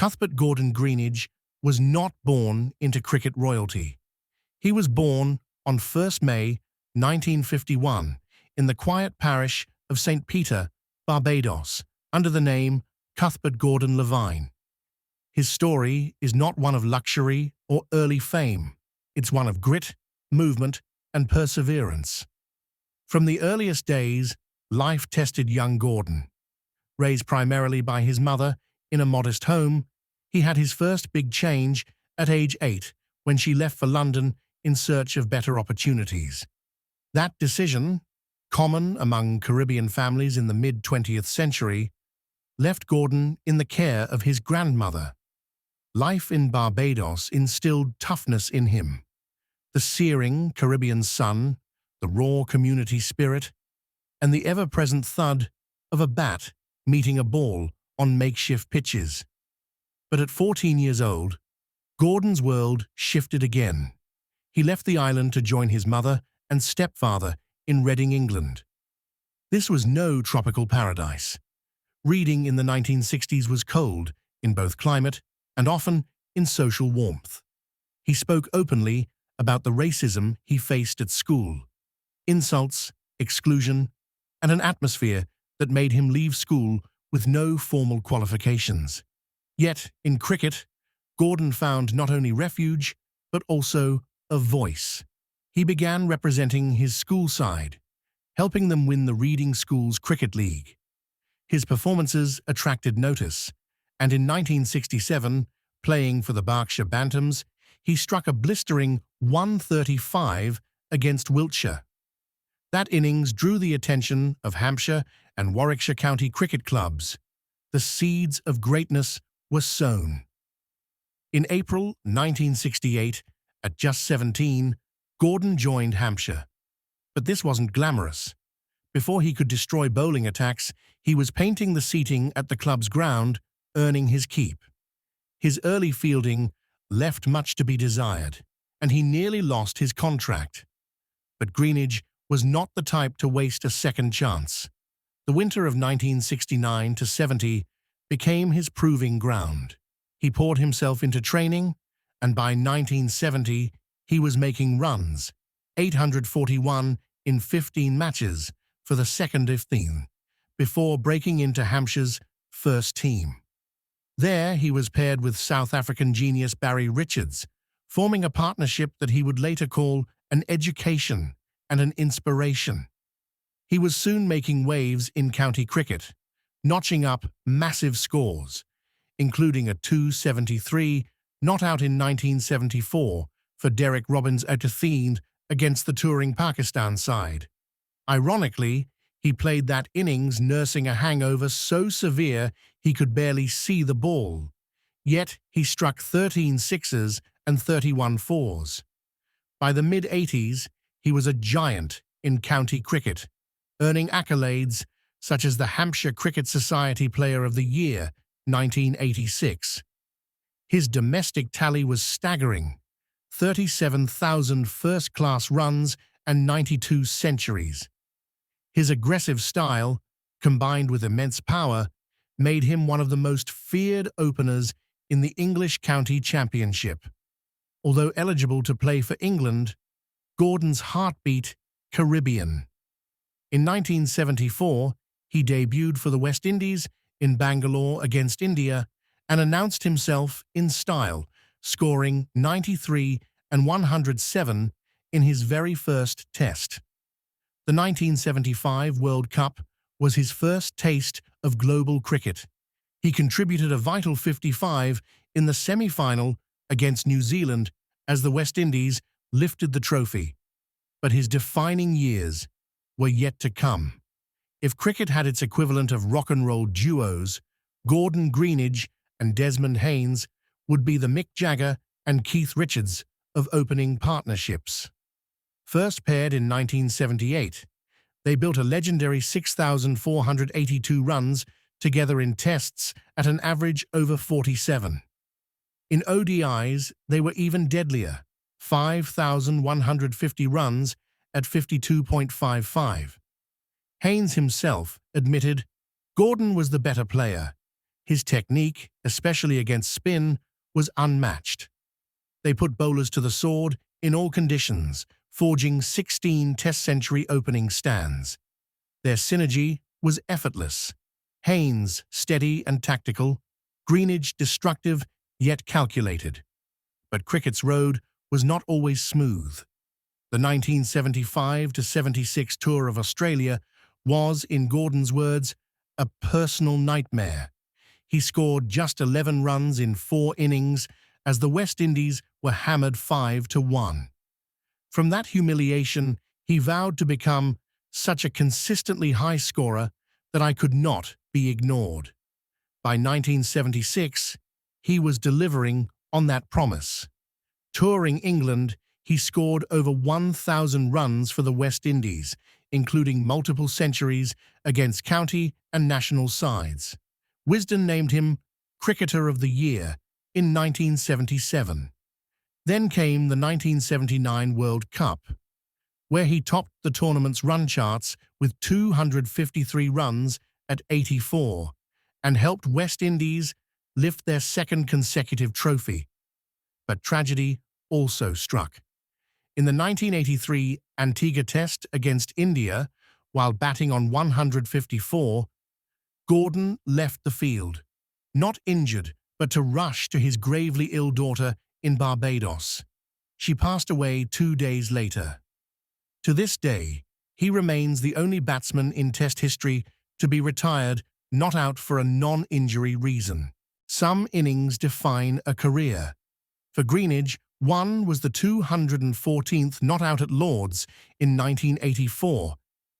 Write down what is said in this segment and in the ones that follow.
Cuthbert Gordon Greenidge was not born into cricket royalty. He was born on 1st May 1951 in the quiet parish of St. Peter, Barbados, under the name Cuthbert Gordon Levine. His story is not one of luxury or early fame. It's one of grit, movement, and perseverance. From the earliest days, life tested young Gordon. Raised primarily by his mother in a modest home, he had his first big change at age 8 when she left for London in search of better opportunities. That decision, common among Caribbean families in the mid-20th century, left Gordon in the care of his grandmother. Life in Barbados instilled toughness in him. The searing Caribbean sun, the raw community spirit, and the ever-present thud of a bat meeting a ball on makeshift pitches. But at 14 years old, Gordon's world shifted again. He left the island to join his mother and stepfather in Reading, England. This was no tropical paradise. Reading in the 1960s was cold in both climate and often in social warmth. He spoke openly about the racism he faced at school, insults, exclusion, and an atmosphere that made him leave school with no formal qualifications. Yet, in cricket, Gordon found not only refuge, but also a voice. He began representing his school side, helping them win the Reading School's Cricket League. His performances attracted notice, and in 1967, playing for the Berkshire Bantams, he struck a blistering 135 against Wiltshire. That innings drew the attention of Hampshire and Warwickshire county cricket clubs. The seeds of greatness were sown. In April 1968, at just 17, Gordon joined Hampshire. But this wasn't glamorous. Before he could destroy bowling attacks, he was painting the seating at the club's ground, earning his keep. His early fielding left much to be desired, and he nearly lost his contract. But Greenidge was not the type to waste a second chance. The winter of 1969 to 70 became his proving ground. He poured himself into training, and by 1970 he was making runs, 841 in 15 matches for the second 15, before breaking into Hampshire's first team. There he was paired with South African genius Barry Richards, forming a partnership that he would later call an education and an inspiration. He was soon making waves in county cricket, notching up massive scores, including a 273 not out in 1974 for Derek Robbins at Athene against the touring Pakistan side. Ironically, he played that innings nursing a hangover so severe he could barely see the ball. Yet he struck 13 sixes and 31 fours. By the mid-80s, he was a giant in county cricket, earning accolades such as the Hampshire Cricket Society Player of the Year, 1986. His domestic tally was staggering: 37,000 first-class runs and 92 centuries. His aggressive style, combined with immense power, made him one of the most feared openers in the English County Championship. Although eligible to play for England, Gordon's heartbeat Caribbean. In 1974, he debuted for the West Indies in Bangalore against India and announced himself in style, scoring 93 and 107 in his very first test. The 1975 World Cup was his first taste of global cricket. He contributed a vital 55 in the semi-final against New Zealand as the West Indies lifted the trophy. But his defining years were yet to come. If cricket had its equivalent of rock and roll duos, Gordon Greenidge and Desmond Haynes would be the Mick Jagger and Keith Richards of opening partnerships. First paired in 1978, they built a legendary 6,482 runs together in tests at an average over 47. In ODIs, they were even deadlier, 5,150 runs at 52.55. Haynes himself admitted Gordon was the better player. His technique, especially against spin, was unmatched. They put bowlers to the sword in all conditions, forging 16 Test-century opening stands. Their synergy was effortless. Haynes, steady and tactical; Greenidge, destructive yet calculated. But cricket's road was not always smooth. The 1975-76 tour of Australia was, in Gordon's words, a personal nightmare. He scored just 11 runs in 4 innings as the West Indies were hammered 5-1. From that humiliation, he vowed to become such a consistently high scorer that I could not be ignored. By 1976, he was delivering on that promise. Touring England, he scored over 1,000 runs for the West Indies, including multiple centuries against county and national sides. Wisden named him Cricketer of the Year in 1977. Then came the 1979 World Cup, where he topped the tournament's run charts with 253 runs at 84 and helped West Indies lift their second consecutive trophy. But tragedy also struck. In the 1983 Antigua Test against India, while batting on 154, Gordon left the field, not injured, but to rush to his gravely ill daughter in Barbados. She passed away 2 days later. To this day, he remains the only batsman in Test history to be retired not out for a non-injury reason. Some innings define a career. For Greenidge, one was the 214th not out at Lord's in 1984,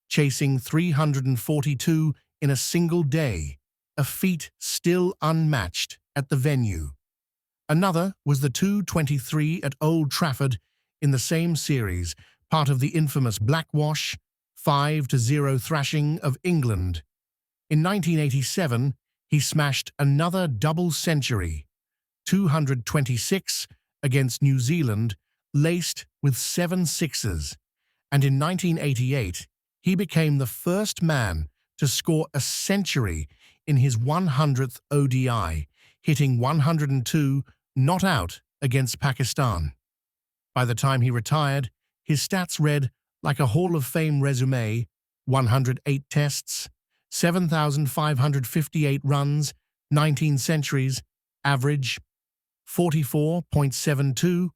chasing 342 in a single day, a feat still unmatched at the venue. Another was the 223 at Old Trafford in the same series, part of the infamous Blackwash 5-0 thrashing of England. In 1987, he smashed another double century, 226 against New Zealand, laced with 7 sixes, and in 1988, he became the first man to score a century in his 100th ODI, hitting 102 not out against Pakistan. By the time he retired, his stats read like a Hall of Fame resume: 108 tests, 7,558 runs, 19 centuries, average 44.72,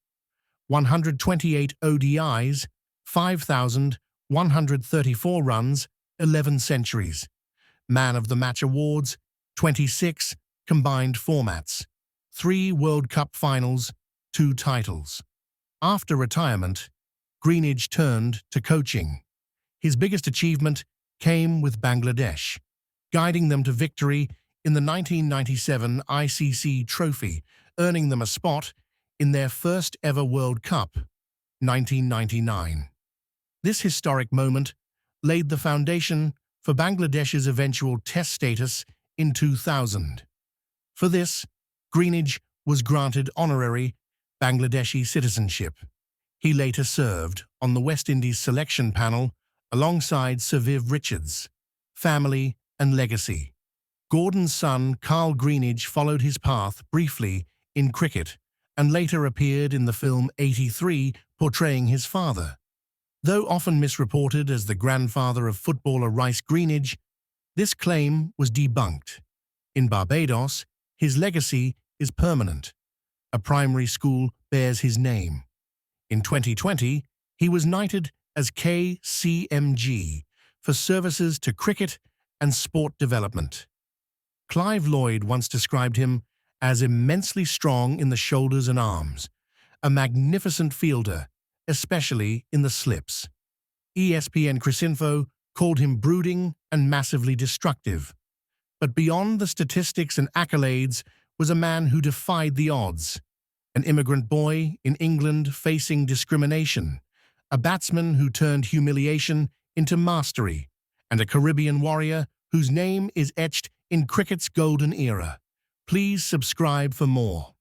128 ODIs, 5,134 runs, 11 centuries. Man of the Match awards, 26 combined formats, 3 World Cup finals, 2 titles. After retirement, Greenidge turned to coaching. His biggest achievement came with Bangladesh, guiding them to victory in the 1997 ICC Trophy, earning them a spot in their first ever World Cup, 1999. This historic moment laid the foundation for Bangladesh's eventual Test status in 2000. For this, Greenidge was granted honorary Bangladeshi citizenship. He later served on the West Indies selection panel alongside Sir Viv Richards. Family and legacy. Gordon's son, Carl Greenidge, followed his path briefly in cricket and later appeared in the film 83, portraying his father. Though often misreported as the grandfather of footballer Rice Greenidge, this claim was debunked. In Barbados, his legacy is permanent. A primary school bears his name. In 2020, he was knighted as KCMG for services to cricket and sport development. Clive Lloyd once described him as immensely strong in the shoulders and arms, a magnificent fielder, especially in the slips. ESPN Cricinfo called him brooding and massively destructive. But beyond the statistics and accolades was a man who defied the odds. An immigrant boy in England facing discrimination, a batsman who turned humiliation into mastery, and a Caribbean warrior whose name is etched in cricket's golden era. Please subscribe for more.